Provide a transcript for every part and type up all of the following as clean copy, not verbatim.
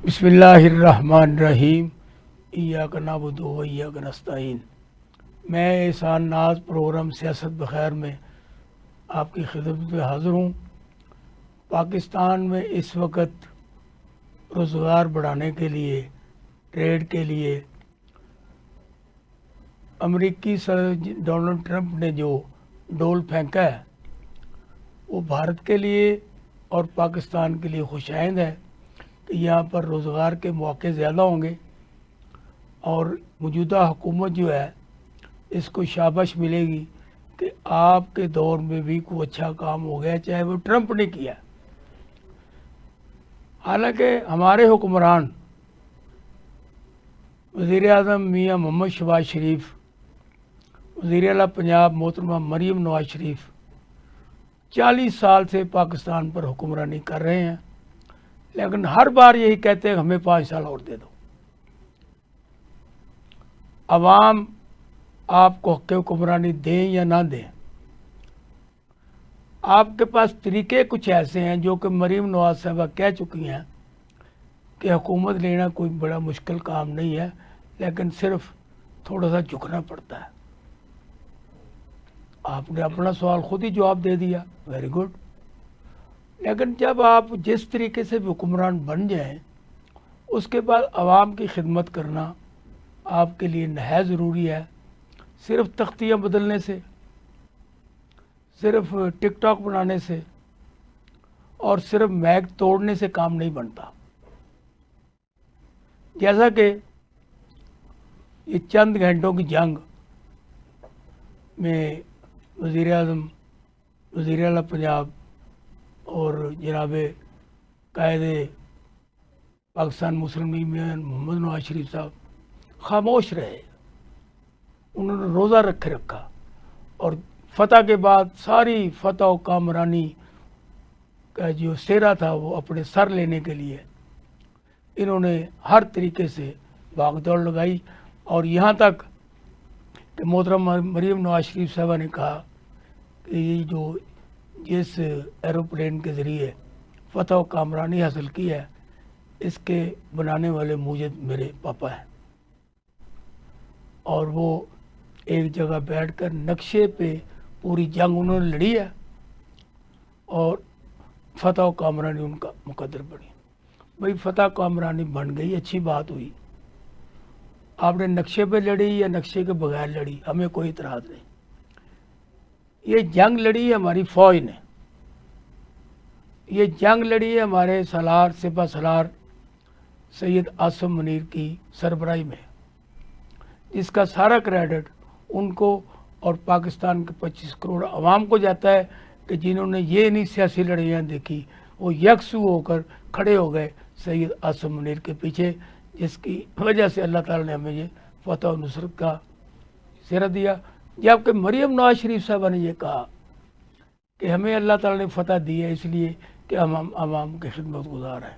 بسم اللہ الرحمن الرحیم ایاک نعبد و ایاک نستعین۔ میں احسان ناز پروگرام سیاست بخیر میں آپ کی خدمت میں حاضر ہوں۔ پاکستان میں اس وقت روزگار بڑھانے کے لیے، ٹریڈ کے لیے امریکی صدر ڈونلڈ ٹرمپ نے جو ڈول پھینکا ہے وہ بھارت کے لیے اور پاکستان کے لیے خوش آئند ہے کہ یہاں پر روزگار کے مواقع زیادہ ہوں گے اور موجودہ حکومت جو ہے اس کو شاباش ملے گی کہ آپ کے دور میں بھی کوئی اچھا کام ہو گیا، چاہے وہ ٹرمپ نے کیا۔ حالانکہ ہمارے حکمران وزیر اعظم میاں محمد شہباز شریف، وزیر اعلیٰ پنجاب محترمہ مریم نواز شریف 40 سال سے پاکستان پر حکمرانی کر رہے ہیں، لیکن ہر بار یہی کہتے ہیں کہ ہمیں 5 سال اور دے دو۔ عوام آپ کو حق حکمرانی دیں یا نہ دیں، آپ کے پاس طریقے کچھ ایسے ہیں جو کہ مریم نواز صاحبہ کہہ چکی ہیں کہ حکومت لینا کوئی بڑا مشکل کام نہیں ہے، لیکن صرف تھوڑا سا جھکنا پڑتا ہے۔ آپ نے اپنا سوال خود ہی جواب دے دیا، ویری گڈ۔ لیکن جب آپ جس طریقے سے بھی حکمران بن جائیں، اس کے بعد عوام کی خدمت کرنا آپ کے لیے نہایت ضروری ہے۔ صرف تختیاں بدلنے سے، صرف ٹک ٹاک بنانے سے اور صرف میک توڑنے سے کام نہیں بنتا۔ جیسا کہ یہ چند گھنٹوں کی جنگ میں وزیر اعظم، وزیر اعلیٰ پنجاب اور جناب قائد پاکستان مسلم لیگ محمد نواز شریف صاحب خاموش رہے، انہوں نے روزہ رکھا اور فتح کے بعد ساری فتح و کامرانی کا جو سہرا تھا وہ اپنے سر لینے کے لیے انہوں نے ہر طریقے سے بھاگ دوڑ لگائی، اور یہاں تک کہ محترم مریم نواز شریف صاحبہ نے کہا کہ یہ جو جس ایروپلین کے ذریعے فتح و کامرانی حاصل کی ہے اس کے بنانے والے موجد میرے پاپا ہیں، اور وہ ایک جگہ بیٹھ کر نقشے پہ پوری جنگ انہوں نے لڑی ہے اور فتح و کامرانی ان کا مقدر بنی۔ بھئی فتح کامرانی بن گئی، اچھی بات ہوئی، آپ نے نقشے پہ لڑی یا نقشے کے بغیر لڑی، ہمیں کوئی اعتراض نہیں۔ یہ جنگ لڑی ہے ہماری فوج نے، یہ جنگ لڑی ہے ہمارے سالار سپہ سالار سید عاصم منیر کی سربراہی میں، جس کا سارا کریڈٹ ان کو اور پاکستان کے 25 کروڑ عوام کو جاتا ہے کہ جنہوں نے یہ نہیں سیاسی لڑائیاں دیکھی، وہ یکسو ہو کر کھڑے ہو گئے سید عاصم منیر کے پیچھے، جس کی وجہ سے اللہ تعالیٰ نے ہمیں یہ فتح و نصرت کا سہرا دیا۔ جبکہ مریم نواز شریف صاحبہ نے یہ کہا کہ ہمیں اللہ تعالیٰ نے فتح دی ہے اس لیے کہ ہم عوام کی خدمت گزار ہیں۔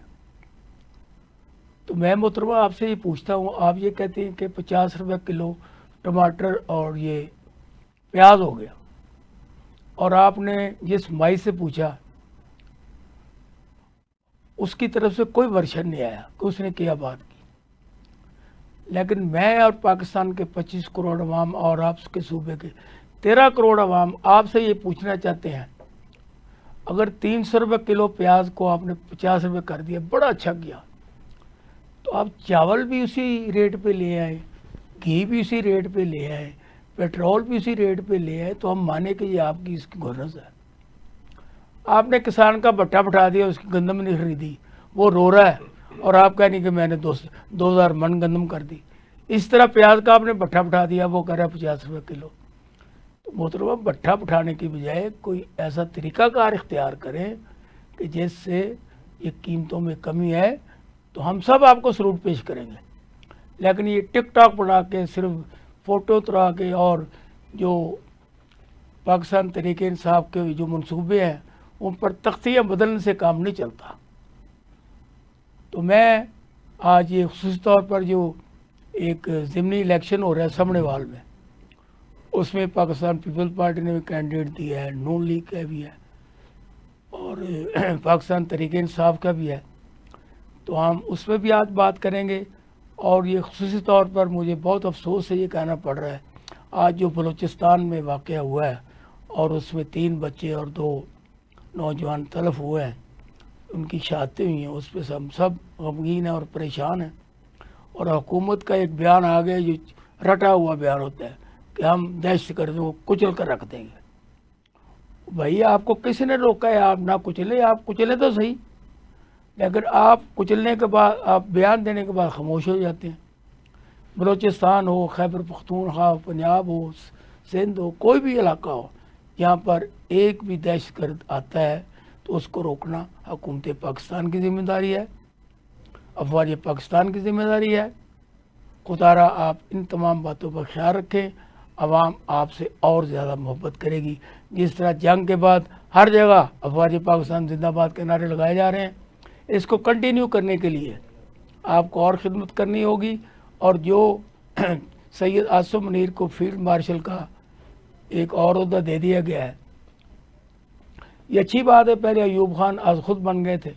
تو میں محترمہ آپ سے یہ پوچھتا ہوں، آپ یہ کہتے ہیں کہ 50 روپے کلو ٹماٹر اور یہ پیاز ہو گیا، اور آپ نے جس مائی سے پوچھا اس کی طرف سے کوئی ورشن نہیں آیا کہ اس نے کیا بات کی، لیکن میں اور پاکستان کے 25 کروڑ عوام اور آپ کے صوبے کے 13 کروڑ عوام آپ سے یہ پوچھنا چاہتے ہیں، اگر 300 روپے کلو پیاز کو آپ نے 50 روپے کر دیا، بڑا اچھا کیا، تو آپ چاول بھی اسی ریٹ پہ لے آئیں، گھی بھی اسی ریٹ پہ لے آئیں، پیٹرول بھی اسی ریٹ پہ لے آئے، تو ہم مانے کہ یہ آپ کی اس کی غرض ہے۔ آپ نے کسان کا بٹھا بٹھا دیا، اس کی گندم نہیں خریدی، وہ رو رہا ہے، اور آپ کہہ نہیں کہ میں نے 2000 من گندم کر دی۔ اس طرح پیاز کا آپ نے بٹھا بٹھا دیا، وہ کہہ رہا ہے 50 روپے کلو۔ تو محترمہ بٹھا بٹھانے کی بجائے کوئی ایسا طریقہ کار اختیار کریں کہ جس سے یہ قیمتوں میں کمی ہے، تو ہم سب آپ کو سلوٹ پیش کریں گے۔ لیکن یہ ٹک ٹاک بنا کے صرف فوٹو اترا کے اور جو پاکستان تحریک انصاف کے جو منصوبے ہیں ان پر تختیاں بدلنے سے کام نہیں چلتا۔ تو میں آج یہ خصوصی طور پر جو ایک ضمنی الیکشن ہو رہا ہے سامنے وال میں، اس میں پاکستان پیپل پارٹی نے بھی کینڈیڈیٹ دیا ہے، نون لیگ کا بھی ہے اور پاکستان تحریک انصاف کا بھی ہے، تو ہم اس پہ بھی آج بات کریں گے. اور یہ خصوصی طور پر مجھے بہت افسوس سے یہ کہنا پڑ رہا ہے آج جو بلوچستان میں واقعہ ہوا ہے اور اس میں 3 بچے اور 2 نوجوان تلف ہوئے ہیں, ان کی شہادتیں ہوئی ہیں, اس پہ ہم سب غمگین ہیں اور پریشان ہیں. اور حکومت کا ایک بیان آ گیا جو رٹا ہوا بیان ہوتا ہے کہ ہم دہشت گردوں کو کچل کر رکھ دیں گے. بھائی آپ کو کس نے روکا ہے آپ نہ کچلے؟ آپ کچلے تو صحیح, لیکن آپ کچلنے کے بعد آپ بیان دینے کے بعد خاموش ہو جاتے ہیں. بلوچستان ہو, خیبر پختونخوا ہو, پنجاب ہو, سندھ ہو, کوئی بھی علاقہ ہو, یہاں پر ایک بھی دہشت گرد آتا ہے تو اس کو روکنا حکومت پاکستان کی ذمہ داری ہے, افواج پاکستان کی ذمہ داری ہے. خدا را آپ ان تمام باتوں پر خیال رکھیں. عوام آپ سے اور زیادہ محبت کرے گی. جس طرح جنگ کے بعد ہر جگہ افواج پاکستان زندہ باد کے نعرے لگائے جا رہے ہیں, اس کو کنٹینیو کرنے کے لیے آپ کو اور خدمت کرنی ہوگی. اور جو سید آصف منیر کو فیلڈ مارشل کا ایک اور عہدہ دے دیا گیا ہے, یہ اچھی بات ہے. پہلے ایوب خان آج خود بن گئے تھے,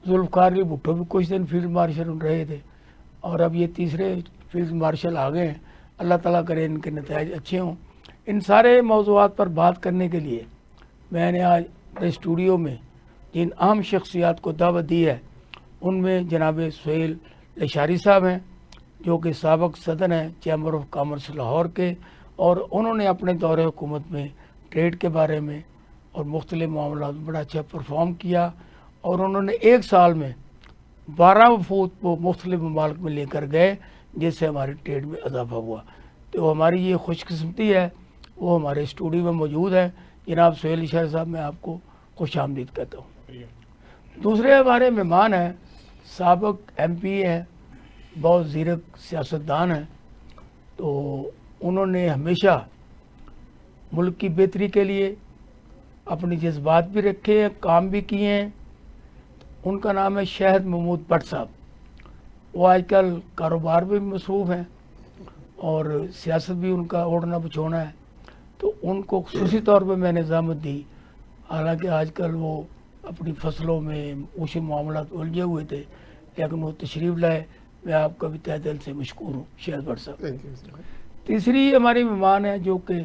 ذوالفقار علی بھٹو بھی کچھ دن فیلڈ مارشل رہے تھے, اور اب یہ تیسرے فیلڈ مارشل آ گئے ہیں. اللہ تعالیٰ کرے ان کے نتائج اچھے ہوں. ان سارے موضوعات پر بات کرنے کے لیے میں نے آج اسٹوڈیو میں جن اہم شخصیات کو دعوت دی ہے ان میں جناب سہیل لشاری صاحب ہیں جو کہ سابق صدر ہیں چیمبر آف کامرس لاہور کے, اور انہوں نے اپنے دور حکومت میں ٹریڈ کے بارے میں اور مختلف معاملات میں بڑا اچھا پرفارم کیا, اور انہوں نے 1 سال میں 12 وفود کو مختلف ممالک میں لے کر گئے جس سے ہماری ٹریڈ میں اضافہ ہوا. تو ہماری یہ خوش قسمتی ہے وہ ہمارے اسٹوڈیو میں موجود ہیں. جناب سہیل لشاری صاحب میں آپ کو خوش آمدید کہتا ہوں. دوسرے ہمارے مہمان ہیں سابق MP ہیں, بہت زیرک سیاستدان ہیں. تو انہوں نے ہمیشہ ملک کی بہتری کے لیے اپنے جذبات بھی رکھے ہیں, کام بھی کیے ہیں. ان کا نام ہے شہد محمود بٹ صاحب. وہ آج کل کاروبار بھی مصروف ہیں اور سیاست بھی ان کا اوڑھنا بچھونا ہے. تو ان کو خصوصی طور پہ میں نے زحمت دی, حالانکہ آج کل وہ اپنی فصلوں میں اونچے معاملات الجھے ہوئے تھے, لیکن وہ تشریف لائے. میں آپ کا بھی تہ دل سے مشکور ہوں شہد بٹ صاحب. تیسری ہماری مہمان ہیں جو کہ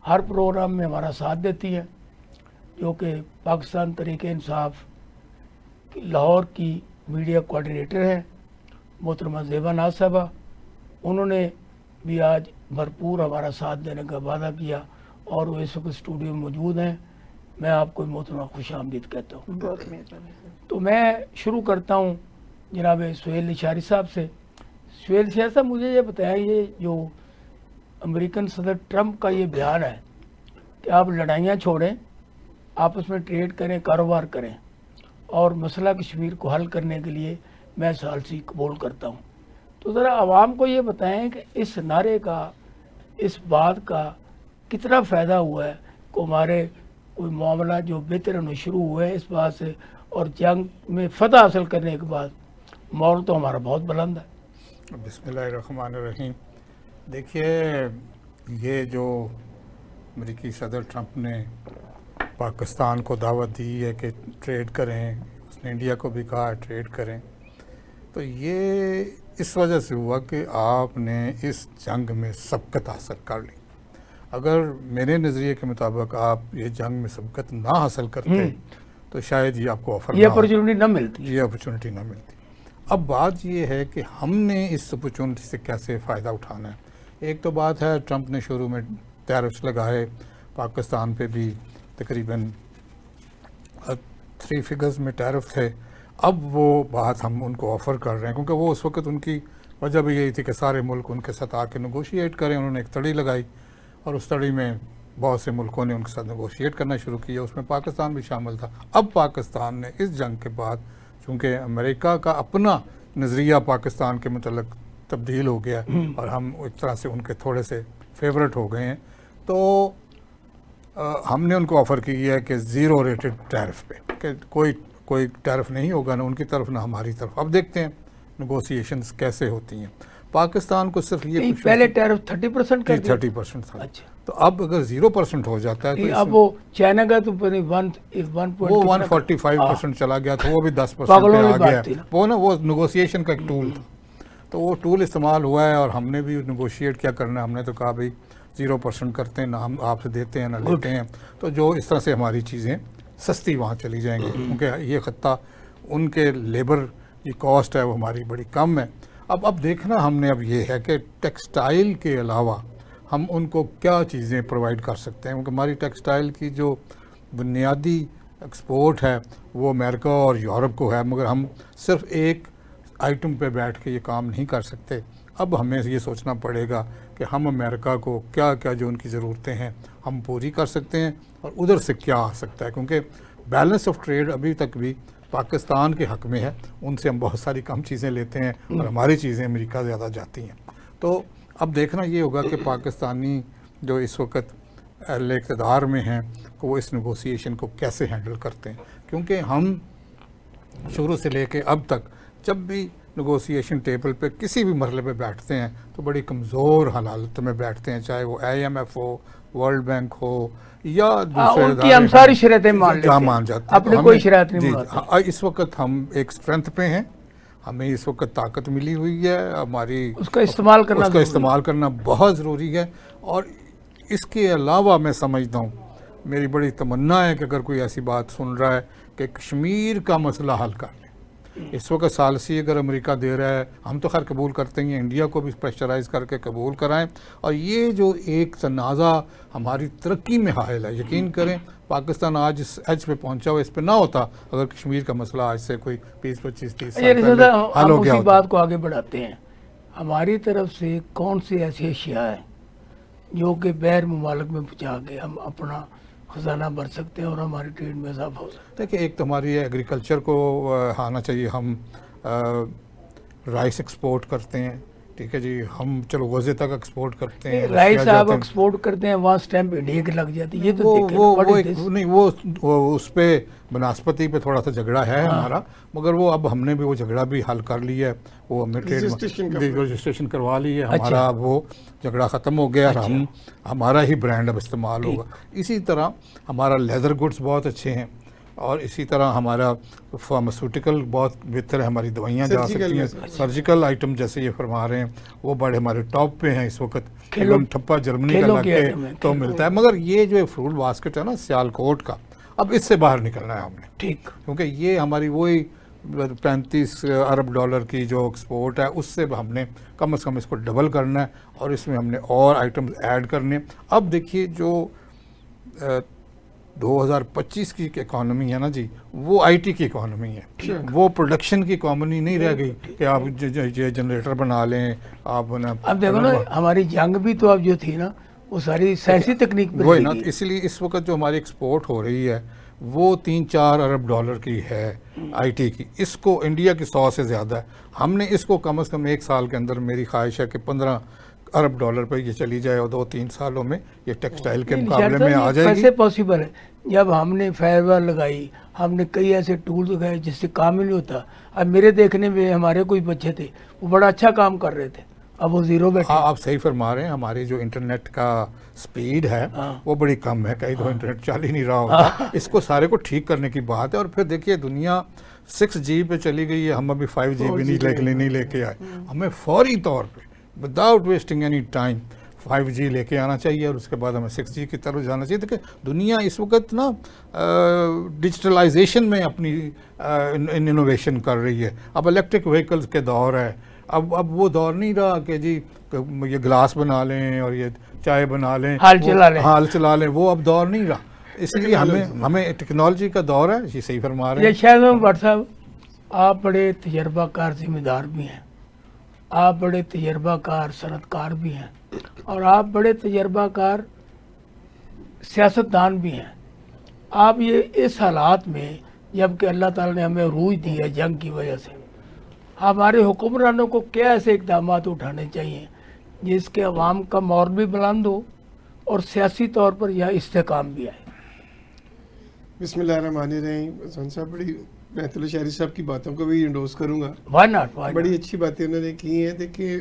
ہر پروگرام میں ہمارا ساتھ دیتی ہیں, جو کہ پاکستان تحریک انصاف لاہور کی میڈیا کوآرڈینیٹر ہیں محترمہ زیبا ناز صاحبہ. انہوں نے بھی آج بھرپور ہمارا ساتھ دینے کا وعدہ کیا اور وہ اس وقت اسٹوڈیو میں موجود ہیں. میں آپ کو محترمہ خوش آمدید کہتا ہوں. بہت مہربانی. تو میں شروع کرتا ہوں جناب سہیل لشاری صاحب سے. سہیل لشاری صاحب مجھے یہ بتائیں, یہ جو امریکن صدر ٹرمپ کا یہ بیان ہے کہ آپ لڑائیاں چھوڑیں, آپس میں ٹریڈ کریں, کاروبار کریں, اور مسئلہ کشمیر کو حل کرنے کے لیے میں ثالثی قبول کرتا ہوں, تو ذرا عوام کو یہ بتائیں کہ اس نعرے کا, اس بات کا کتنا فائدہ ہوا ہے کہ ہمارے کوئی معاملہ جو بہتر ہونے شروع ہوئے ہیں اس بات سے, اور جنگ میں فتح حاصل کرنے کے بعد ماحول تو ہمارا بہت بلند ہے. بسم اللہ الرحمن الرحیم. دیکھیے, یہ جو امریکی صدر ٹرمپ نے پاکستان کو دعوت دی ہے کہ ٹریڈ کریں, اس نے انڈیا کو بھی کہا ٹریڈ کریں, تو یہ اس وجہ سے ہوا کہ آپ نے اس جنگ میں سبقت حاصل کر لی. اگر میرے نظریے کے مطابق آپ یہ جنگ میں سبقت نہ حاصل کرتے تو شاید یہ آپ کو آفر یہ اپرچونٹی نہ ملتی. یہ اپرچونٹی نہ ملتی. اب بات یہ ہے کہ ہم نے اس اپرچونٹی سے کیسے فائدہ اٹھانا ہے. ایک تو بات ہے ٹرمپ نے شروع میں ٹیرفس لگائے پاکستان پہ بھی, تقریباً 3 فگرز میں ٹیرف تھے. اب وہ بات ہم ان کو آفر کر رہے ہیں کیونکہ وہ اس وقت ان کی وجہ بھی یہی تھی کہ سارے ملک ان کے ساتھ آ کے نیگوشیٹ کریں. انہوں نے ایک تڑی لگائی اور اس تڑی میں بہت سے ملکوں نے ان کے ساتھ نیگوشیٹ کرنا شروع کیا, اس میں پاکستان بھی شامل تھا. اب پاکستان نے اس جنگ کے بعد چونکہ امریکہ کا اپنا نظریہ پاکستان کے متعلق تبدیل ہو گیا اور ہم ایک طرح سے ان کے تھوڑے سے فیورٹ ہو گئے ہیں, تو ہم نے ان کو آفر کی ہے کہ 0 ریٹڈ ٹیرف پہ, کہ کوئی ٹیرف نہیں ہوگا نہ ان کی طرف نہ ہماری طرف. اب دیکھتے ہیں نیگوسیشنز کیسے ہوتی ہیں. پاکستان کو صرف یہ نہیں، پہلے ٹیرف 30% کر دیا 30% تھا، اچھا تو اب اگر 0% ہو جاتا ہے تو اب وہ چائنا کا تو 1 وہ 145% چلا گیا تھا، وہ بھی 10% پاگلوں پہ والی آ بات گیا، تھی نا۔ وہ نا وہ نیگوسیشن کا ایک ٹول تھا، تو وہ ٹول استعمال ہوا ہے اور ہم نے بھی نیگوشیٹ کیا کرنا ہے، ہم نے تو کہا بھائی 0% کرتے ہیں، نہ ہم آپ سے دیتے ہیں نہ لیتے ہیں، تو جو اس طرح سے ہماری چیزیں سستی وہاں چلی جائیں گی، کیونکہ یہ خطہ ان کے لیبر کی کاسٹ ہے وہ ہماری بڑی کم ہے۔ اب دیکھنا ہم نے اب یہ ہے کہ ٹیکسٹائل کے علاوہ ہم ان کو کیا چیزیں پرووائڈ کر سکتے ہیں، کیونکہ ہماری ٹیکسٹائل کی جو بنیادی ایکسپورٹ ہے وہ امریکہ اور یورپ کو ہے، مگر ہم صرف ایک آئٹم پہ بیٹھ کے یہ کام نہیں کر سکتے۔ اب ہمیں یہ سوچنا پڑے گا کہ ہم امریکہ کو کیا کیا جو ان کی ضرورتیں ہیں ہم پوری کر سکتے ہیں اور ادھر سے کیا آ سکتا ہے، کیونکہ بیلنس آف ٹریڈ ابھی تک بھی پاکستان کے حق میں ہے، ان سے ہم بہت ساری کم چیزیں لیتے ہیں اور ہماری چیزیں امریکہ زیادہ جاتی ہیں۔ تو اب دیکھنا یہ ہوگا کہ پاکستانی جو اس وقت اہل اقتدار میں ہیں کہ وہ اس نیگوسیشن کو کیسے ہینڈل کرتے ہیں، کیونکہ ہم شروع سے لے کے اب تک جب بھی نیگوسیشن ٹیبل پہ کسی بھی مرحلے پہ بیٹھتے ہیں تو بڑی کمزور حالت میں بیٹھتے ہیں، چاہے وہ IMF ہو، ورلڈ بینک ہو یا دوسرے ان کی ہم ساری شرائطیں مان لیتے ہیں، مان جاتے ہیں، اپنی کوئی شرائط نہیں جی مانتے۔ اس وقت ہم ایک اسٹرینتھ پہ ہیں، ہمیں اس وقت طاقت ملی ہوئی ہے، ہماری اس کا استعمال کرنا اس کا استعمال کرنا بہت ضروری ہے، اور اس کے علاوہ میں سمجھتا ہوں میری بڑی تمنا ہے کہ اگر کوئی ایسی بات سن رہا ہے کہ کشمیر کا مسئلہ حل کر لیں۔ اس وقت ثالثی اگر امریکہ دے رہا ہے، ہم تو خیر قبول کرتے ہیں، انڈیا کو بھی پریشرائز کر کے قبول کرائیں، اور یہ جو ایک تنازع ہماری ترقی میں حائل ہے، یقین کریں پاکستان آج اس ایج پہ پہنچا ہوا اس پہ نہ ہوتا اگر کشمیر کا مسئلہ آج سے کوئی 20-25-30 سال پہلے حل ہو گیا اسی ہوتا۔ بات کو آگے بڑھاتے ہیں، ہماری طرف سے کون سی ایسی اشیاء ہیں جو کہ غیر ممالک میں پہنچا کے ہم اپنا خزانہ بھر سکتے ہیں اور ہماری ٹریڈ میں اضافہ ہو سکتا دیکھیں ایک تو ہماری ایگریکلچر کو آنا چاہیے، ہم رائس ایکسپورٹ کرتے ہیں، ٹھیک ہے جی، ہم چلو غزے تک ایکسپورٹ کرتے ہیں، ہے؟ رائس آپ ایکسپورٹ کرتے ہیں، وہاں سٹیمپ انڈیا کی لگ جاتی ہے، یہ تو دیکھیں وہ اس پہ بناسپتی پہ تھوڑا سا جھگڑا ہے ہمارا، مگر وہ اب ہم نے بھی وہ جھگڑا بھی حل کر لیا ہے، وہ ہم نے رجسٹریشن کروا لی ہے، ہمارا اب وہ جھگڑا ختم ہو گیا، اور ہمارا ہی برانڈ اب استعمال ہوگا۔ اسی طرح ہمارا لیدر گڈز بہت اچھے ہیں، اور اسی طرح ہمارا فارماسیوٹیکل بہت بہتر ہے، ہماری دوائیاں جا سکتی ہیں، سرجیکل آئٹم جیسے یہ فرما رہے ہیں وہ بڑے ہمارے ٹاپ پہ ہیں اس وقت، ٹھپا جرمنی کا لگ کے تو ملتا ہے، مگر یہ جو فروٹ باسکٹ ہے نا سیالکوٹ کا، اب اس سے باہر نکلنا ہے ہم نے، ٹھیک، کیونکہ یہ ہماری وہی 35 ارب ڈالر کی جو ایکسپورٹ ہے اس سے ہم نے کم از کم اس کو ڈبل کرنا ہے، اور اس میں ہم نے اور آئٹمز ایڈ کرنے۔ اب دیکھیے جو 2025 کی اکانومی ہے نا جی، وہ IT کی اکانومی ہے، وہ پروڈکشن کی اکانومی نہیں رہ گئی کہ آپ جنریٹر بنا لیں، آپ اب دیکھو نا ہماری جنگ بھی تو اب جو تھی نا وہ ساری سائنسی تکنیک پہ وہی نا، اس لیے اس وقت جو ہماری ایکسپورٹ ہو رہی ہے وہ 3-4 ارب ڈالر کی ہے IT کی، اس کو انڈیا کی 100 سے زیادہ ہے، ہم نے اس کو کم از کم 1 سال کے اندر، میری خواہش ہے کہ 15 ارب ڈالر پہ یہ چلی جائے، اور 2-3 سالوں میں یہ ٹیکسٹائل کے مقابلے میں آ جائے گی۔ کیسے پاسبل ہے؟ جب ہم نے فائر وال لگائی، ہم نے کئی ایسے ٹولز لگائے جس سے کام ہی نہیں ہوتا، اب میرے دیکھنے میں ہمارے کوئی بچے تھے وہ بڑا اچھا کام کر رہے تھے، اب وہ زیرو بیٹھے۔ ہاں آپ صحیح فرما رہے ہیں، ہماری جو انٹرنیٹ کا سپیڈ ہے وہ بڑی کم ہے، کئی دفعہ انٹرنیٹ چل ہی نہیں رہا ہوتا، اس کو سارے کو ٹھیک کرنے کی بات ہے۔ اور پھر دیکھیے دنیا 6G پہ چلی گئی ہے، ہم ابھی 5G بھی نہیں لے کے آئے، ہمیں فوری طور پہ without wasting any time 5G لے کے آنا چاہیے، اور اس کے بعد ہمیں 6G کی طرف جانا چاہیے۔ دیکھیں دنیا اس وقت نا ڈیجیٹلائزیشن میں اپنی انوویشن کر رہی ہے، اب الیکٹرک وہیکلز کے دور ہے، اب وہ دور نہیں رہا کہ جی یہ گلاس بنا لیں اور یہ چائے بنا لیں، حال چلا لیں، وہ اب دور نہیں رہا، اس لیے ہمیں ٹیکنالوجی کا دور ہے، یہ صحیح فرما رہے ہیں۔ شاید بٹ صاحب آپ بڑے تجربہ کار ذمہ دار بھی ہیں، آپ بڑے تجربہ کار صنعت کار بھی ہیں، اور آپ بڑے تجربہ کار سیاستدان بھی ہیں، آپ یہ اس حالات میں جب کہ اللہ تعالیٰ نے ہمیں عروج دی ہے جنگ کی وجہ سے، ہمارے حکمرانوں کو کیا ایسے اقدامات اٹھانے چاہیے جس کے عوام کا مورل بھی بلند ہو اور سیاسی طور پر یہ استحکام بھی آئے؟ بسم اللہ الرحمن الرحیم۔ حسن صاحب بڑی بیت الشعری صاحب کی باتوں کو بھی انڈوز کروں گا، Why not? بڑی اچھی باتیں انہوں نے کی ہیں۔ دیکھیے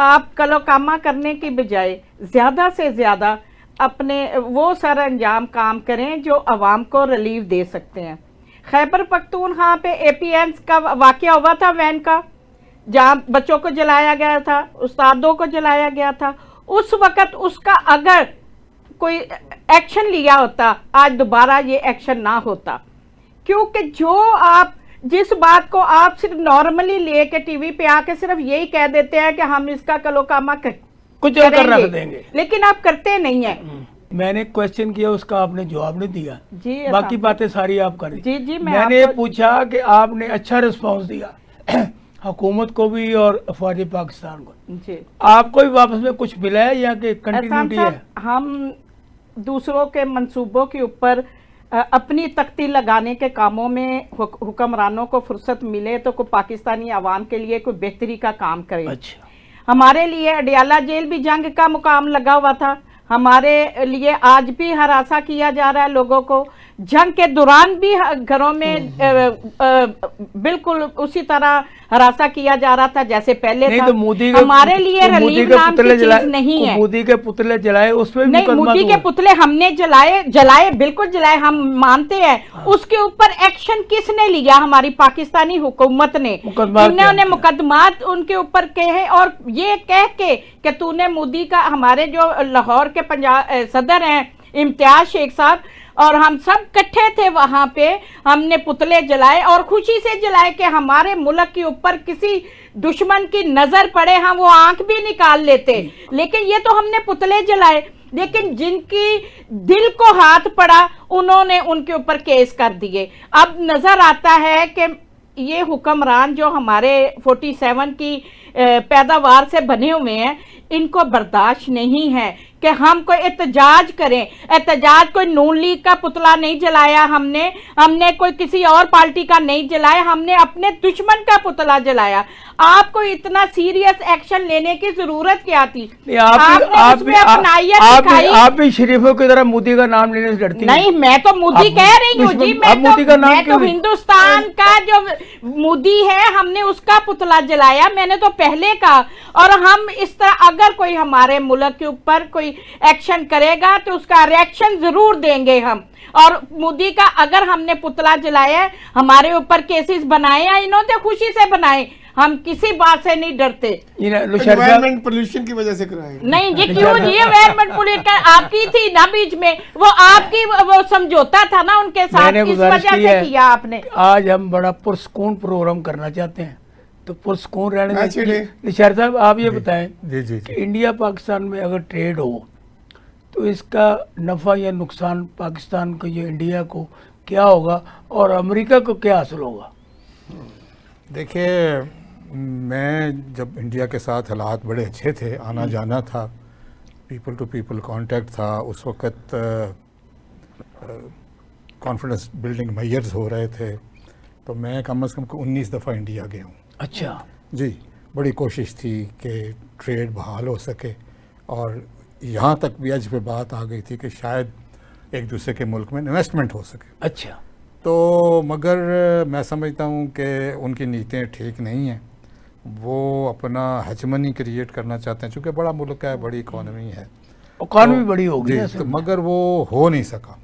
آپ کلوکامہ کرنے کی بجائے زیادہ سے زیادہ اپنے وہ سر انجام کام کریں جو عوام کو ریلیف دے سکتے ہیں. خیبر پختونخوا پہ اے پی اینس کا واقعہ ہوا تھا وین کا, جہاں بچوں کو جلایا گیا تھا, استادوں کو جلایا گیا تھا. اس وقت اس کا اگر کوئی ایکشن لیا ہوتا, آج دوبارہ یہ ایکشن نہ ہوتا. کیونکہ جو آپ جس بات کو آپ صرف نارملی لے کے ٹی وی پہ آ کے صرف یہی کہہ دیتے ہیں کہ ہم اس کا کلوکامہ کچھ اور کر رکھ دیں گے, لیکن آپ کرتے نہیں ہیں. میں نے کوشچن کیا, اس کا آپ نے جواب نہیں دیا. جی باقی باتیں ساری آپ کریں. جی میں نے پوچھا کہ آپ نے اچھا رسپانس دیا حکومت کو بھی اور افواج پاکستان کو. جی آپ کو بھی واپس میں کچھ ملا ہے یا کہ کنٹینیوٹی ہے؟ ہم دوسروں کے منصوبوں کے اوپر اپنی تختی لگانے کے کاموں میں حکمرانوں کو فرصت ملے تو کوئی پاکستانی عوام کے لیے کوئی بہتری کا کام کرے. اچھا, ہمارے لیے اڈیالہ جیل بھی جنگ کا مقام لگا ہوا تھا, ہمارے لیے آج بھی ہراساں کیا جا رہا ہے لوگوں کو. جنگ کے دوران بھی گھروں میں بالکل اسی طرح ہراساں کیا جا رہا تھا جیسے پہلے تھا. ہمارے لیے ریلیف نام کی چیز نہیں ہے. مودی کے پتلے جلائے, اس میں نہیں, مودی کے پتلے ہم نے جلائے بالکل جلائے, ہم مانتے ہیں. اس کے اوپر ایکشن کس نے لیا؟ ہماری پاکستانی حکومت نے. انہوں نے مقدمات ان کے اوپر کہے اور یہ کہہ کے کہ تو نے مودی کا, ہمارے جو لاہور کے صدر ہیں امتیاز شیخ صاحب اور ہم سب کٹھے تھے وہاں پہ, ہم نے پتلے جلائے اور خوشی سے جلائے کہ ہمارے ملک کے اوپر کسی دشمن کی نظر پڑے ہم وہ آنکھ بھی نکال لیتے. لیکن یہ تو ہم نے پتلے جلائے, لیکن جن کی دل کو ہاتھ پڑا انہوں نے ان کے اوپر کیس کر دیے. اب نظر آتا ہے کہ یہ حکمران جو ہمارے 47 کی پیداوار سے بنے ہوئے ہیں, ان کو برداشت نہیں ہے کہ ہم کوئی احتجاج کریں. احتجاج کوئی نون لیگ کا پتلا نہیں جلایا ہم نے کوئی کسی اور پارٹی کا نہیں جلایا, ہم نے اپنے دشمن کا پتلا جلایا. آپ کو اتنا سیریس ایکشن لینے کی ضرورت کیا تھی؟ آپ بھی شریفوں کی طرح مودی کا نام لینے سے ڈرتی ہیں. نہیں, میں تو مودی کہہ رہی ہوں جی, میں تو ہندوستان کا جو مودی ہے ہم نے اس کا پتلا جلایا, میں نے تو پہلے کا. اور ہم اس طرح اگر کوئی ہمارے ملک کے اوپر کوئی ایکشن کرے گا تو اس کا ریئیکشن ضرور دیں گے ہم. اور مودی کا اگر ہم نے پتلا جلایا, ہمارے اوپر کیسز بنائے ہیں انہوں نے خوشی سے بنائے, ہم کسی بات سے نہیں ڈرتے. انوائرمنٹ پولوشن کی وجہ سے کرائے نہیں جی, کیوں جی انوائرمنٹ پولوشن آپ کی تھی نا بیچ میں, وہ آپ کی وہ سمجھوتا تھا نا ان کے ساتھ, اس وجہ سے کیا آپ نے. آج ہم بڑا پرسکون پروگرام کرنا چاہتے ہیں تو پرسکون رہنے میں. نشار صاحب آپ یہ بتائیں کہ انڈیا پاکستان میں اگر ٹریڈ ہو تو اس کا نفع یا نقصان پاکستان کو یا انڈیا کو کیا ہوگا اور امریکہ کو کیا حاصل ہوگا؟ دیکھیے, میں جب انڈیا کے ساتھ حالات بڑے اچھے تھے, آنا جانا تھا, پیپل ٹو پیپل کانٹیکٹ تھا, اس وقت کانفیڈنس بلڈنگ میئرز ہو رہے تھے, تو میں کم از کم 19 دفعہ انڈیا گیا ہوں. اچھا جی, بڑی کوشش تھی کہ ٹریڈ بحال ہو سکے, اور یہاں تک بھی ایج پہ بات آ گئی تھی کہ شاید ایک دوسرے کے ملک میں انویسٹمنٹ ہو سکے. اچھا, تو مگر میں سمجھتا ہوں کہ ان کی نیتیں ٹھیک نہیں ہیں. وہ اپنا ہیجمنی کریٹ کرنا چاہتے ہیں, چونکہ بڑا ملک ہے, بڑی اکانومی ہے, اکانومی بڑی ہوگی تو مگر وہ ہو نہیں سکا.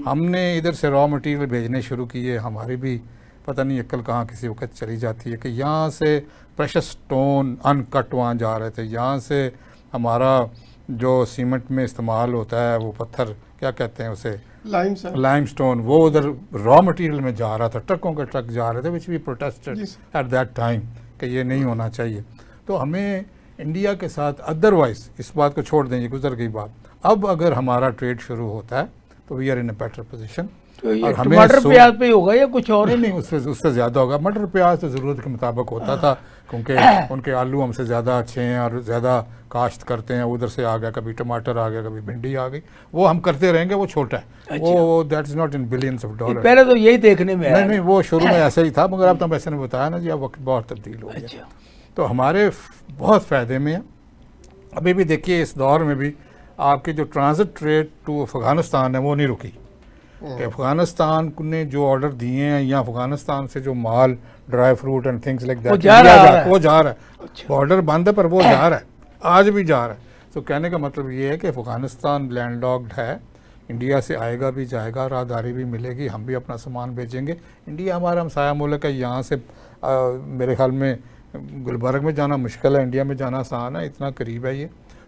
ہم نے ادھر سے را مٹیریل بھیجنے شروع کیے, ہماری بھی پتہ نہیں عقل کہاں کسی وقت چلی جاتی ہے کہ یہاں سے پریشس سٹون ان کٹ وہاں جا رہے تھے, یہاں سے ہمارا جو سیمنٹ میں استعمال ہوتا ہے وہ پتھر کیا کہتے ہیں اسے, لائم سٹون, وہ ادھر را مٹیریل میں جا رہا تھا, ٹرکوں کے ٹرک جا رہے تھے, وچ وی پروٹیسٹڈ ایٹ دیٹ ٹائم کہ یہ نہیں ہونا چاہیے. تو ہمیں انڈیا کے ساتھ ادروائز اس بات کو چھوڑ دیں, یہ گزر گئی بات. اب اگر ہمارا ٹریڈ شروع ہوتا ہے تو we are in a better position. ٹماٹر پیاز پہ ہوگا یا کچھ اور؟ نہیں, اس سے زیادہ ہوگا. مٹر پیاز تو ضرورت کے مطابق ہوتا تھا, کیونکہ ان کے آلو ہم سے زیادہ اچھے ہیں اور زیادہ کاشت کرتے ہیں. ادھر سے آ گیا, کبھی ٹماٹر آ گیا, کبھی بھنڈی آ گئی, وہ ہم کرتے رہیں گے, وہ چھوٹا ہے, وہ that is not in balance of dollar. پہلے تو یہی دیکھنے میں نہیں, وہ شروع میں ایسا ہی تھا, مگر اب تو ویسے نے بتایا نا جی, اب وقت بہت تبدیل ہو گیا. تو ہمارے بہت فائدے میں ہیں. ابھی بھی دیکھیے اس دور میں بھی آپ کی جو ٹرانزٹ ٹریڈ ٹو افغانستان ہے وہ نہیں رکی, کہ افغانستان نے جو آرڈر دیے ہیں یا افغانستان سے جو مال dry fruit and things like that وہ جا رہا ہے. بارڈر بند ہے پر وہ جا رہا ہے. آج بھی جا رہا ہے. تو کہنے کا مطلب یہ ہے کہ افغانستان لینڈ لاکڈ ہے, انڈیا سے آئے گا بھی جائے گا, راہداری بھی ملے گی, ہم بھی اپنا سامان بھیجیں گے. انڈیا ہمارا ہمسایہ ملک ہے, یہاں سے میرے خیال میں گلبرگ میں جانا مشکل ہے, انڈیا میں جانا آسان ہے, اتنا قریب ہے یہ.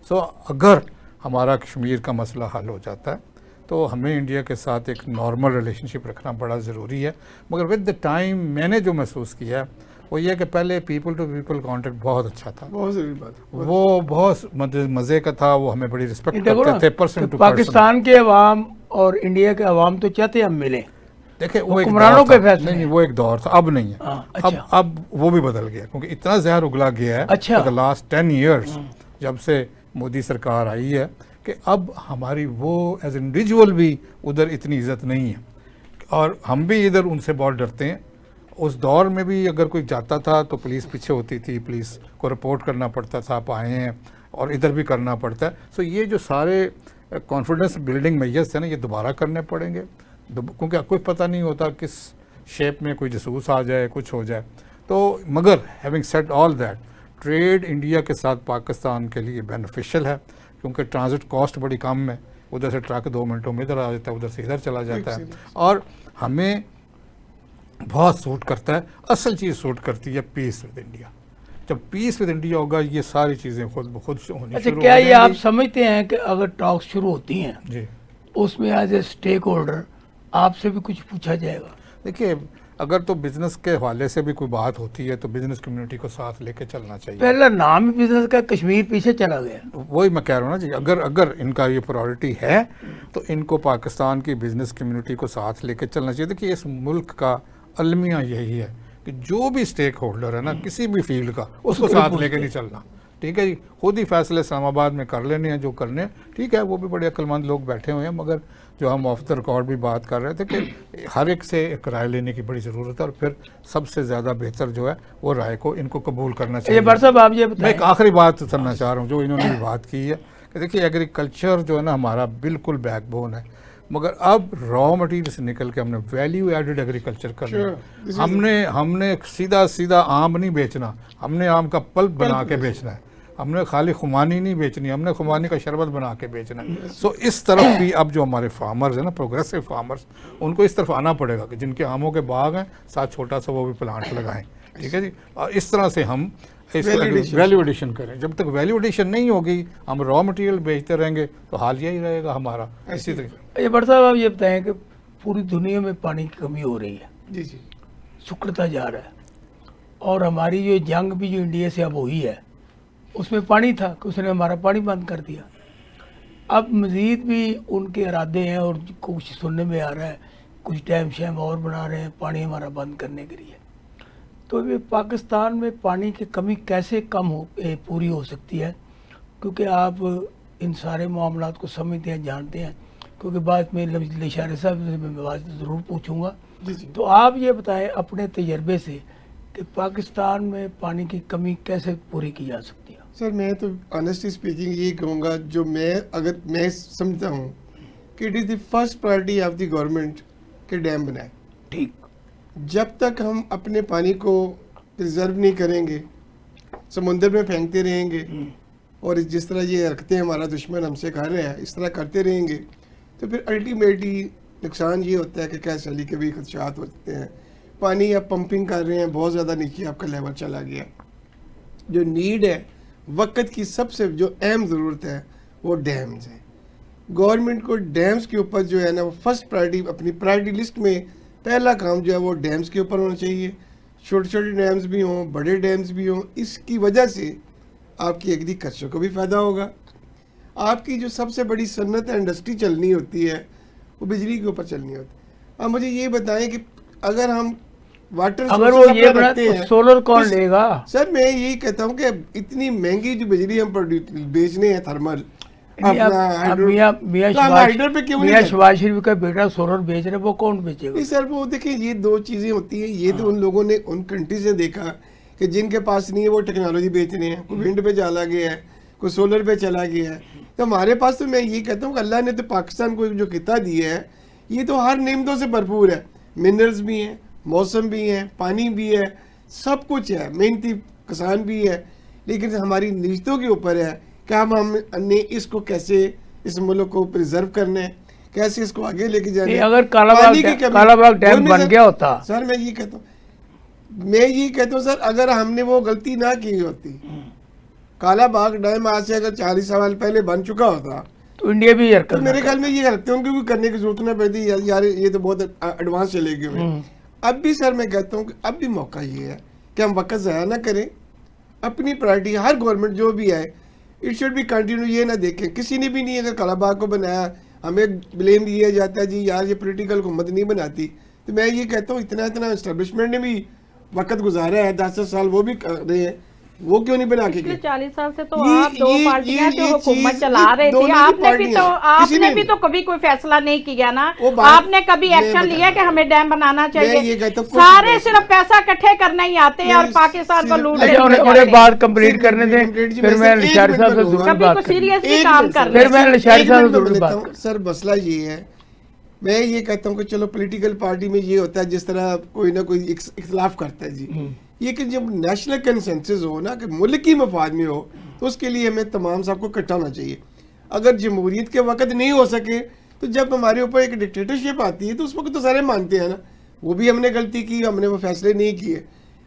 سو اگر ہمارا کشمیر کا مسئلہ حل ہو جاتا ہے تو ہمیں انڈیا کے ساتھ ایک نارمل ریلیشن شپ رکھنا بڑا ضروری ہے. مگر ود دا ٹائم میں نے جو محسوس کیا ہے وہ یہ کہ پہلے پیپل ٹو پیپل کانٹیکٹ بہت اچھا تھا, بہت ضروری بات ہے. وہ بہت مزے کا تھا, وہ ہمیں بڑی رسپیکٹ کرتے تھے پرسن ٹو پرسن. پاکستان کے عوام اور انڈیا کے عوام تو چاہتے ہیں ہم ملیں. دیکھیں وہ ایک حکمرانوں دور کے تھا, فیصلے نہیں وہ ایک دور تھا, اب نہیں ہے. اب وہ بھی بدل گیا کیونکہ اتنا زہر اگلا گیا ہے لاسٹ 10 ایئرس جب سے مودی سرکار آئی ہے کہ اب ہماری وہ ایز انڈیویجول بھی ادھر اتنی عزت نہیں ہے, اور ہم بھی ادھر ان سے بہت ڈرتے ہیں. اس دور میں بھی اگر کوئی جاتا تھا تو پولیس پیچھے ہوتی تھی, پولیس کو رپورٹ کرنا پڑتا تھا, آپ آئے ہیں, اور ادھر بھی کرنا پڑتا ہے. سو یہ جو سارے کانفیڈنس بلڈنگ میجرز ہیں نا, یہ دوبارہ کرنے پڑیں گے, کیونکہ کوئی پتہ نہیں ہوتا کس شیپ میں کوئی جاسوس آ جائے, کچھ ہو جائے. تو مگر having said all that, trade India کے ساتھ پاکستان کے لیے بینیفیشل ہے کیونکہ ٹرانزٹ کاسٹ بڑی کم ہے. ادھر سے ٹرک 2 منٹوں میں ادھر آ جاتا ہے, ادھر سے ادھر چلا جاتا ہے, اور ہمیں بہت سوٹ کرتا ہے. اصل چیز سوٹ کرتی ہے پیس ود انڈیا. جب پیس ود انڈیا ہوگا یہ ساری چیزیں خود بخود ہونی اچھا, شروع کیا ہو یہ جائیں آپ گی. سمجھتے ہیں کہ اگر ٹاکس شروع ہوتی ہیں جی اس میں ایز اے اسٹیک ہولڈر آپ سے بھی کچھ پوچھا جائے گا؟ دیکھیے, اگر تو بزنس کے حوالے سے بھی کوئی بات ہوتی ہے تو بزنس کمیونٹی کو ساتھ لے کے چلنا چاہیے. پہلا نام ہی بزنس کا کشمیر پیچھے چلا گیا. وہی میں کہہ رہا ہوں نا جی, اگر ان کا یہ پرائورٹی ہے تو ان کو پاکستان کی بزنس کمیونٹی کو ساتھ لے کے چلنا چاہیے. دیکھیے اس ملک کا المیہ یہی ہے کہ جو بھی اسٹیک ہولڈر ہے نا کسی بھی فیلڈ کا, اس کو ساتھ لے کے نہیں چلنا. ٹھیک ہے جی, خود ہی فیصلے اسلام آباد میں کر لینے ہیں جو کرنے ہیں, ٹھیک ہے, وہ بھی بڑے عقل مند لوگ بیٹھے ہوئے ہیں. مگر جو ہم آف دا ریکارڈ بھی بات کر رہے تھے کہ ہر ایک سے ایک رائے لینے کی بڑی ضرورت ہے, اور پھر سب سے زیادہ بہتر جو ہے وہ رائے کو ان کو قبول کرنا چاہیے. بٹ صاحب آپ یہ میں بتائیں, ایک آخری بات کرنا چاہ رہا ہوں جو انہوں نے بھی بات کی ہے کہ دیکھیے ایگریکلچر جو ہے نا ہمارا بالکل بیک بون ہے, مگر اب را مٹیریل سے نکل کے ہم نے ویلیو ایڈڈ ایگریکلچر کرنا ہے. ہم نے سیدھا آم نہیں بیچنا, ہم نے آم کا پلپ بنا کے بیچنا ہے. ہم نے خالی خمانی نہیں بیچنی, ہم نے خمانی کا شربت بنا کے بیچنا ہے. سو اس طرف بھی اب جو ہمارے فارمرز ہیں نا, پروگریسو فارمرز, ان کو اس طرف آنا پڑے گا کہ جن کے آموں کے باغ ہیں ساتھ چھوٹا سا وہ بھی پلانٹ لگائیں. ٹھیک ہے جی, اور اس طرح سے ہم ویلیو ایڈیشن کریں. جب تک ویلیو ایڈیشن نہیں ہوگی ہم را مٹیریل بیچتے رہیں گے تو حال یہی رہے گا ہمارا. اسی طریقے یہ بٹ صاحب آپ یہ بتائیں کہ پوری دنیا میں پانی کی کمی ہو رہی ہے, جی جی, سکڑتا جا رہا ہے, اور ہماری جو جنگ بھی جو انڈیا سے اب ہوئی ہے اس میں پانی تھا کہ اس نے ہمارا پانی بند کر دیا. اب مزید بھی ان کے ارادے ہیں اور کچھ سننے میں آ رہا ہے کچھ ڈیم شیم اور بنا رہے ہیں پانی ہمارا بند کرنے کے لیے. تو یہ پاکستان میں پانی کی کمی کیسے پوری ہو سکتی ہے؟ کیونکہ آپ ان سارے معاملات کو سمجھتے ہیں, جانتے ہیں, کیونکہ بعد میں لشارے صاحب سے میں بات ضرور پوچھوں گا. تو آپ یہ بتائیں اپنے تجربے سے کہ پاکستان میں پانی کی کمی کیسے پوری کی جا سکتی ہے؟ سر میں تو آنیسٹلی اسپیکنگ یہی کہوں گا, جو میں سمجھتا ہوں کہ it is the first priority of the government کہ ڈیم بنائے. ٹھیک, جب تک ہم اپنے پانی کو پرزرو نہیں کریں گے, سمندر میں پھینکتے رہیں گے, اور جس طرح یہ رکھتے ہیں ہمارا دشمن ہم سے کر رہا ہے, اس طرح کرتے رہیں گے تو پھر الٹیمیٹلی نقصان یہ ہوتا ہے کہ کیس علی کے بھی خدشات ہوتے ہیں. پانی آپ پمپنگ کر رہے ہیں, بہت زیادہ نیچے آپ کا لیول چلا گیا. جو نیڈ ہے وقت کی, سب سے جو اہم ضرورت ہے وہ ڈیمز ہے. گورنمنٹ کو ڈیمز کے اوپر جو ہے نا وہ فرسٹ پرائرٹی, اپنی پرائرٹی لسٹ میں پہلا کام جو ہے وہ ڈیمز کے اوپر ہونا چاہیے. چھوٹے چھوٹے ڈیمز بھی ہوں, بڑے ڈیمز بھی ہوں. اس کی وجہ سے آپ کی ایگریکلچر کو بھی فائدہ ہوگا. آپ کی جو سب سے بڑی صنعت انڈسٹری چلنی ہوتی ہے وہ بجلی کے اوپر چلنی ہوتی ہے. اب مجھے یہ بتائیں کہ اگر ہم واٹر اگر وہ یہ رکھتے ہیں سولر کون لے گا؟ سر میں یہی کہتا ہوں کہ اتنی مہنگی جو بجلی ہم بیچنے ہیں تھرمل, میاں شباز شریف کا بیٹا سولر بیچ رہے, وہ کون بیچے گا؟ سر وہ دیکھیں یہ دو چیزیں ہوتی ہیں. یہ تو ان لوگوں نے ان کنٹری سے دیکھا کہ جن کے پاس نہیں ہے وہ ٹیکنالوجی بیچ رہے ہیں, کوئی ونڈ پہ چلا گیا ہے, کوئی سولر پہ چلا گیا ہے. تو ہمارے پاس تو میں یہ کہتا ہوں کہ اللہ نے تو پاکستان کو جو خطہ دیا ہے یہ تو ہر نعمتوں سے بھرپور ہے. منرلز بھی ہیں, موسم بھی ہیں, پانی بھی ہے, سب کچھ ہے, محنتی کسان بھی ہے. لیکن ہماری نیتوں کے اوپر ہے کہ ہم نے اس کو کیسے اس ملک کو پریزرو کرنا ہے, کیسے اس کو آگے لے کے جانا ہے. اگر کالا باغ ڈیم بن گیا ہوتا سر, میں یہ کہتا ہوں سر, اگر ہم نے وہ غلطی نہ کی ہوتی, کالا باغ ڈیم آج سے اگر 40 سال پہلے بن چکا ہوتا تو انڈیا بھی تو میرے خیال میں یہ رکھتے ہیں, ان کو بھی کرنے کی ضرورت نہ پڑتی. یار یہ تو بہت ایڈوانس چلے گئے ہوئے. اب بھی سر میں کہتا ہوں کہ اب بھی موقع یہ ہے کہ ہم وقت ضائع نہ کریں. اپنی پرائرٹی ہر گورنمنٹ جو بھی ہے اٹ شوڈ بی کنٹینیو. یہ نہ دیکھیں کسی نے بھی نہیں, اگر کالا باغ کو بنایا ہمیں بلیم دیا جاتا ہے جی یار یہ پولیٹیکل حکومت نہیں بناتی. تو میں یہ کہتا ہوں اتنا اسٹیبلشمنٹ نے بھی وقت گزارا ہے, 10 سال وہ بھی کر رہے ہیں, وہ کیوں نہیں بنا کے گئے؟ 40 سال سے تو آپ دو پارٹیاں جو حکومت چلا رہے تھے, آپ نے بھی تو کبھی کوئی فیصلہ نہیں کیا نا. آپ نے کبھی ایکشن لیا کہ ہمیں ڈیم بنانا چاہیے؟ سارے صرف پیسہ اکٹھے کرنا ہی آتے ہیں اور پاکستان کو لوٹ انہیں بات کمپلیٹ کرنے دیں, پھر میں لشاری صاحب سے ضرور بات کروں. سیریسلی کام کر پھر میں لشاری صاحب سے ضرور بات کروں. سر مسئلہ یہ ہے, میں یہ کہتا ہوں کہ چلو پولیٹیکل پارٹی میں یہ ہوتا ہے جس طرح کوئی نہ کوئی اختلاف کرتا ہے جی, یہ کہ جب نیشنل کنسنسس ہو نا, کہ ملک کی مفاد میں ہو, تو اس کے لیے ہمیں تمام سب کو اکٹھا ہونا چاہیے. اگر جمہوریت کے وقت نہیں ہو سکے تو جب ہمارے اوپر ایک ڈکٹیٹرشپ آتی ہے تو اس وقت تو سارے مانتے ہیں نا وہ بھی ہم نے غلطی کی, ہم نے وہ فیصلے نہیں کیے.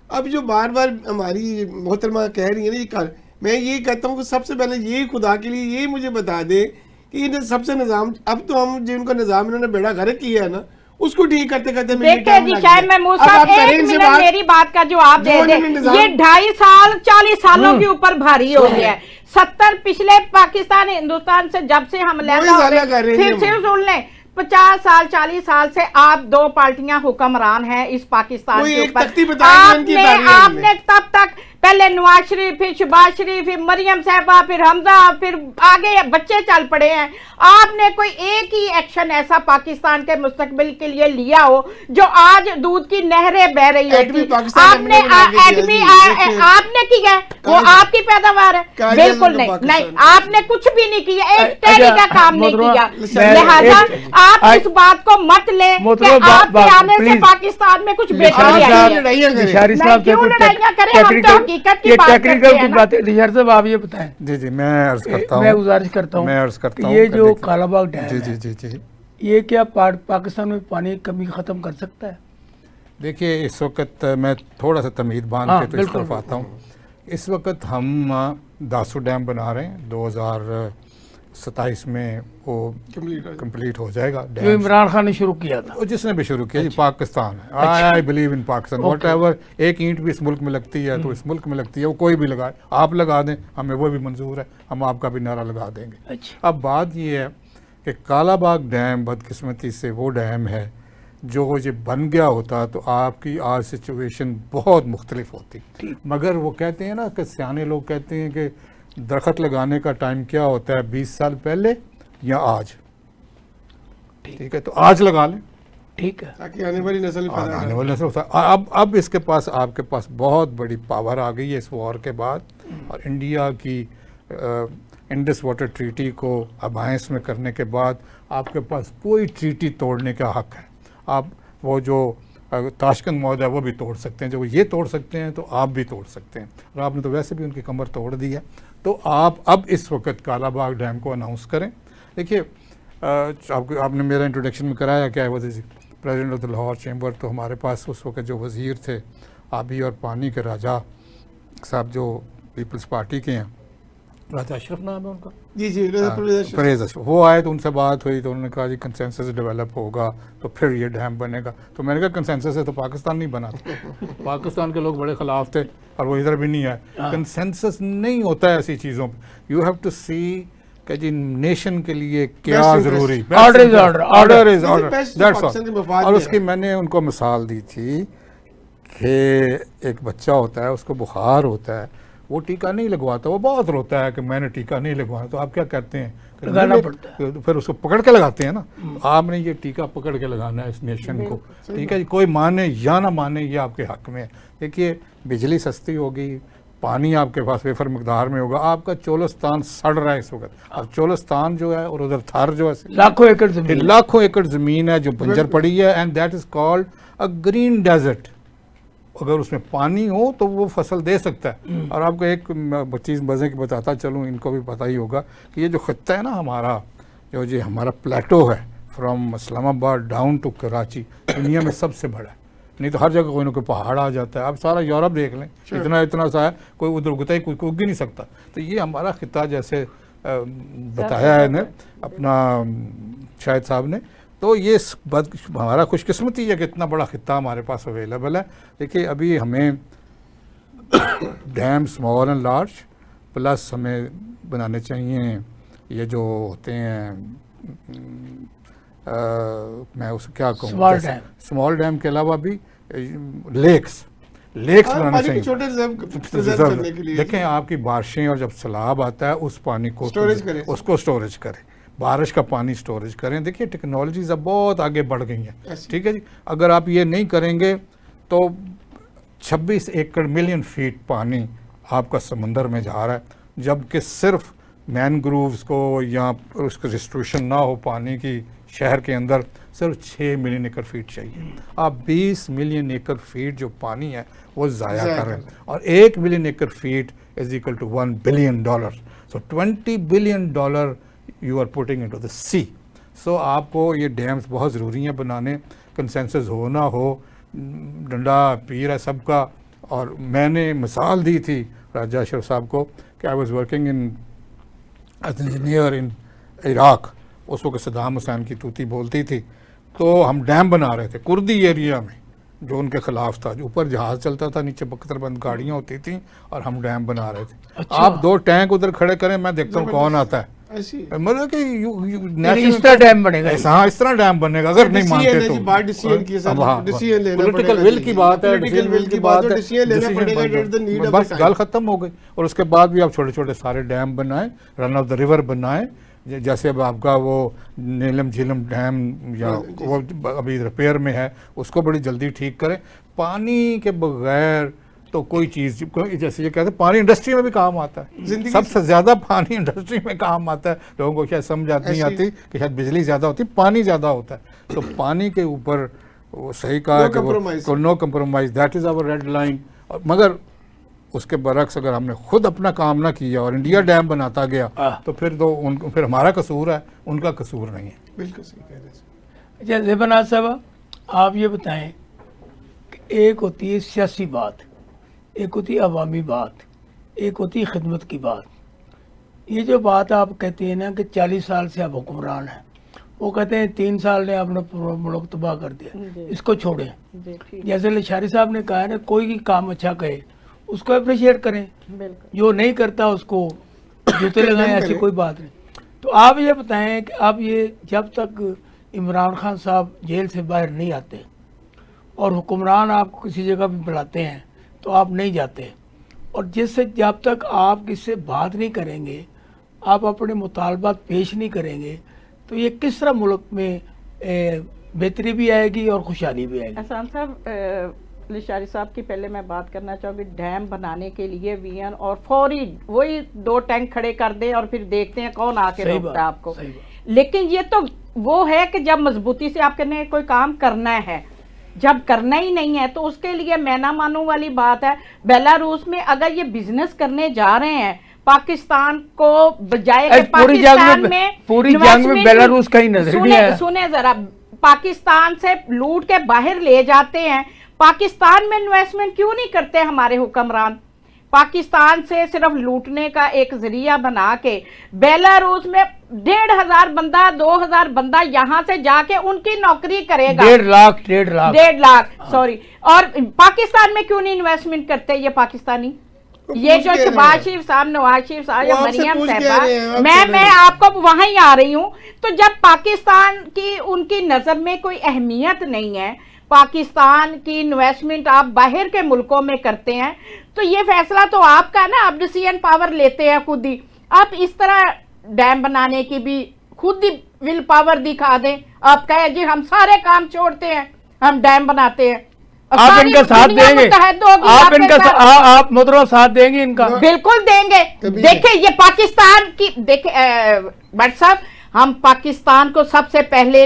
اب جو بار بار ہماری محترمہ کہہ رہی ہیں نا, میں یہ کہتا ہوں کہ سب سے پہلے یہ خدا کے لیے یہ مجھے بتا دے کہ انہیں سب سے نظام, اب تو ہم جن کا نظام انہوں نے بیڑا غرق کیا ہے نا, اس کو ٹھیک کرتے کرتے دیکھیں جی شاہد محمود صاحب, ایک منٹ میری بات کا جواب دے دیں. یہ 2.5 سال 40 سالوں کے اوپر بھاری ہو گیا ہے. 70 پچھلے پاکستان ہندوستان سے جب سے ہم پھر سن لیں 50 سال 40 سال سے آپ دو پارٹیاں حکمران ہیں اس پاکستان کے اوپر. آپ نے تب تک پہلے نواز شریف, پھر شہباز شریف, پھر مریم صاحبہ, پھر حمزہ, پھر آگے بچے چل پڑے ہیں. آپ نے کوئی ایک ہی ایکشن ایسا پاکستان کے مستقبل کے لیے لیا ہو جو آج دودھ کی نہریں بہ رہی ہوتی؟ آپ نے کیا, وہ آپ کی پیداوار ہے؟ بالکل نہیں, آپ نے کچھ بھی نہیں کیا, ایک ٹیلی کا کام نہیں کیا. لہذا آپ اس بات کو مت لیں کہ آپ کے آنے سے پاکستان میں کچھ بہتری آئی ہے. کیوں لڑائیاں کریں, ہم تو حقیقت کی بات کرتے ہیں نا. لشاری صاحب آپ یہ بتائیں. جی میں عرض کرتا ہوں, میں گزارش کرتا ہوں یہ جو کالا باغ ڈیم جی یہ کیا پاکستان میں پانی کی کمی ختم کر سکتا ہے؟ دیکھیے اس وقت میں تھوڑا سا تمہید باندھ کے تو اس طرف آتا ہوں. اس وقت ہم داسو ڈیم بنا رہے ہیں, 2027 میں وہ کمپلیٹ ہو جائے گا. جو عمران خان نے شروع کیا تھا, جس نے بھی شروع کیا, جی پاکستان ہے. I believe in Pakistan. What ever ایک اینٹ بھی اس ملک میں لگتی ہے تو اس ملک میں لگتی ہے, وہ کوئی بھی لگائے, آپ لگا دیں, ہمیں وہ بھی منظور ہے, ہم آپ کا بھی نعرہ لگا دیں گے. اب بات یہ ہے کہ کالا باغ ڈیم بدقسمتی سے وہ ڈیم ہے جو یہ بن گیا ہوتا تو آپ کی آج سچویشن بہت مختلف ہوتی. مگر وہ کہتے ہیں نا کہ سیانے لوگ کہتے ہیں کہ درخت لگانے کا ٹائم کیا ہوتا ہے, 20 سال پہلے یا آج. ٹھیک ہے, تو آج لگا لیں, ٹھیک ہے, تاکہ آنے والی نسل اب اس کے پاس آپ کے پاس بہت بڑی پاور آ گئی ہے اس وار کے بعد, اور انڈیا کی انڈس واٹر ٹریٹی کو ابائنس میں کرنے کے بعد آپ کے پاس کوئی ٹریٹی توڑنے کا حق ہے. آپ وہ جو تاشکند معاہدہ ہے وہ بھی توڑ سکتے ہیں, جو یہ توڑ سکتے ہیں تو آپ بھی توڑ سکتے ہیں, اور آپ نے تو ویسے بھی ان کی کمر توڑ دی ہے. تو آپ اب اس وقت کالا باغ ڈیم کو اناؤنس کریں. دیکھیے آپ نے میرا انٹروڈکشن میں کرایا کیا ہے, president of the Lahore chamber, تو ہمارے پاس اس وقت جو وزیر تھے آبی اور پانی کے راجہ صاحب جو پیپلز پارٹی کے ہیں, راجہ اشرف نام ہے ان کا, جی پریز اشرف, وہ آئے تو ان سے بات ہوئی تو انہوں نے کہا جی کنسنسس ڈیولپ ہوگا تو پھر یہ ڈیم بنے گا. تو میں نے کہا کنسنسس ہے تو پاکستان نہیں بنا تھا, پاکستان کے لوگ بڑے خلاف تھے اور وہ ادھر بھی نہیں آئے. کنسنسس نہیں ہوتا ہے ایسی چیزوں پہ, یو ہیو ٹو سی کہ جی نیشن کے لیے کیا ضروری, آرڈر از آرڈر. اور اس کی میں نے ان کو مثال دی تھی کہ ایک بچہ ہوتا ہے, اس کو بخار ہوتا ہے, وہ ٹیکہ نہیں لگواتا, وہ بہت روتا ہے کہ میں نے ٹیکہ نہیں لگوانا, تو آپ کیا کرتے ہیں, لگانا پڑتا ہے, پھر اس کو پکڑ کے لگاتے ہیں نا. آپ نے یہ ٹیکہ پکڑ کے لگانا ہے اس نیشن کو, ٹھیک ہے جی, کوئی مانے یا نہ مانے یہ آپ کے حق میں ہے. دیکھیے بجلی سستی ہوگی, پانی آپ کے پاس ویفر مقدار میں ہوگا, آپ کا چولستان سڑ رہا ہے اس وقت, اور چولستان جو ہے اور ادھر تھر جو ہے لاکھوں ایکڑ زمین ہے جو بنجر پڑی ہے, and that is called a green desert. اگر اس میں پانی ہو تو وہ فصل دے سکتا ہے. اور آپ کو ایک چیز مزے کی بتاتا چلوں, ان کو بھی پتہ ہی ہوگا کہ یہ جو خطہ ہے نا ہمارا, جو یہ ہمارا پلیٹو ہے فرام اسلام آباد ڈاؤن ٹو کراچی, دنیا میں سب سے بڑا ہے. نہیں تو ہر جگہ کوئی نہ کوئی پہاڑ آ جاتا ہے. آپ سارا یورپ دیکھ لیں, اتنا سا ہے, کوئی ادھر گتا ہی کوئی اگ ہی نہیں سکتا. تو یہ ہمارا خطہ جیسے بتایا ہے نے اپنا شاہد صاحب نے, تو یہ ہمارا خوش قسمتی ہے کہ اتنا بڑا خطہ ہمارے پاس اویلیبل ہے. دیکھیے ابھی ہمیں dam small and large plus ہمیں بنانے چاہیے یہ جو ہوتے ہیں میں اسے کیا کہوں, اسمال ڈیم کے علاوہ بھی لیکس بنانا چاہیے. دیکھیں آپ کی بارشیں اور جب سیلاب آتا ہے اس پانی کو اس کو اسٹوریج کریں, بارش کا پانی اسٹوریج کریں. دیکھیے ٹیکنالوجیز اب بہت آگے بڑھ گئی ہیں, ٹھیک ہے جی. اگر آپ یہ نہیں کریں گے تو 26 ایکڑ ملین فیٹ پانی آپ کا سمندر میں جا رہا ہے, جبکہ صرف مینگرووز کو یا اس کا ڈسٹریبیوشن نہ ہو پانی کی شہر کے اندر صرف 6 ملین ایکڑ فیٹ چاہیے. آپ 20 ملین ایکڑ فیٹ جو پانی ہے وہ ضائع کر رہے ہیں, اور 1 million acre feet is equal to $1 billion. So $20 billion you are putting into the sea. So آپ کو یہ ڈیمز بہت ضروری ہیں بنانے. کنسنسس ہو نہ ہو, ڈنڈا پیر ہے سب کا. اور میں نے مثال دی تھی راجہ اشرف صاحب کو کہ I was working as an engineer in Iraq. اس وقت صدام حسین کی توتی بولتی تھی, تو ہم ڈیم بنا رہے تھے کردی ایریا میں جو ان کے خلاف تھا, جو اوپر جہاز چلتا تھا, نیچے بختر بند گاڑیاں ہوتی تھیں, اور ہم ڈیم بنا رہے تھے. آپ 2 ٹینک ادھر کھڑے کریں, میں دیکھتا ہوں کون آتا ہے. مطلب کہ اس طرح ڈیم بنے گا. ہاں اس طرح ڈیم بنے گا اگر نہیں مانتے تو. پولیٹیکل ول کی بات ہے, بس گل ختم ہو گئی. اور اس کے بعد بھی آپ چھوٹے چھوٹے سارے ڈیم بنائیں, رن آف دا ریور بنائیں. جیسے اب آپ کا وہ نیلم جھیلم ڈیم یا وہ ابھی ریپیئر میں ہے, اس کو بڑی جلدی ٹھیک کریں. پانی کے بغیر تو کوئی چیز, جیسے یہ کہتے ہیں پانی انڈسٹری میں بھی کام آتا ہے, سب سے زیادہ پانی انڈسٹری میں کام آتا ہے. لوگوں کو شاید سمجھ نہیں آتی کہ شاید بجلی زیادہ ہوتی, پانی زیادہ ہوتا ہے. تو پانی کے اوپر وہ صحیح کہا کہ no compromise, that is our red line. مگر اس کے برعکس اگر ہم نے خود اپنا کام نہ کیا اور انڈیا ڈیم بناتا گیا تو پھر ہمارا قصور ہے, ان کا قصور نہیں ہے. بالکل صحیح کہہ رہے ہیں. اچھا زیبناز صاحب, آپ یہ بتائیں کہ ایک ہوتی ہے سیاسی بات, ایک ہوتی ہے عوامی بات, ایک ہوتی ہے خدمت کی بات. یہ جو بات آپ کہتے ہیں نا کہ 40 سال سے آپ حکمران ہیں, وہ کہتے ہیں 3 سال نے اپنا ملک تباہ کر دیا, اس کو چھوڑیں. جیسے لشاری صاحب نے کہا ہے نا, کوئی بھی کام اچھا کہے اس کو اپریشیٹ کریں, جو نہیں کرتا اس کو جوتے لگائیں, ایسی کوئی بات نہیں. تو آپ یہ بتائیں کہ آپ یہ جب تک عمران خان صاحب جیل سے باہر نہیں آتے اور حکمران آپ کو کسی جگہ بھی بلاتے ہیں تو آپ نہیں جاتے, اور جس سے جب تک آپ کس سے بات نہیں کریں گے, آپ اپنے مطالبات پیش نہیں کریں گے, تو یہ کس طرح ملک میں بہتری بھی آئے گی اور خوشحالی بھی آئے گی. احسان صاحب, لشاری صاحب کی پہلے میں بات کرنا چاہوں گی, ڈیم بنانے کے لیے وی این اور فوری وہی 2 ٹینک کھڑے کر دیں اور پھر دیکھتے ہیں کون آ کے روکتا ہے آپ کو. لیکن یہ تو وہ ہے کہ جب مضبوطی سے آپ نے کوئی کام کرنا ہے, جب کرنا ہی نہیں ہے تو اس کے لیے میں نہ مانوں والی بات ہے. بیلاروس میں اگر یہ بزنس کرنے جا رہے ہیں, پاکستان کو بجائے کہ پاکستان میں پوری جنگ میں بیلاروس کا ہی نظر نہیں آیا. سنیں ذرا, پاکستان سے لوٹ کے باہر لے جاتے ہیں, پاکستان میں انویسٹمنٹ کیوں نہیں کرتے ہمارے حکمران؟ پاکستان سے صرف لوٹنے کا ایک ذریعہ بنا کے بیلاروس میں 1,500 بندہ 2,000 بندہ یہاں سے جا کے ان کی نوکری کرے گا. 1.5 لاکھ سوری. اور پاکستان میں کیوں نہیں انویسٹمنٹ کرتے یہ پاکستانی؟ یہ جو شہباز شریف صاحب, نواز شریف صاحب یا مریم صاحبہ, میں آپ کو وہاں ہی آ رہی ہوں. تو جب پاکستان کی ان کی نظر میں کوئی اہمیت نہیں ہے, پاکستان کی انویسٹمنٹ آپ باہر کے ملکوں میں کرتے ہیں, تو یہ فیصلہ تو آپ کا نا, آپ ڈیسیژن پاور لیتے ہیں خود ہی. آپ اس طرح ڈیم بنانے کی بھی خود ہی ول پاور دکھا دیں, آپ کہیں جی ہم سارے کام چھوڑتے ہیں, ہم ڈیم بناتے ہیں. آپ ان کا ساتھ دیں گے, آپ محترمہ ساتھ دیں گے ان کا؟ بالکل دیں گے. دیکھیں یہ پاکستان کی, دیکھیں بٹ صاحب, ہم پاکستان کو سب سے پہلے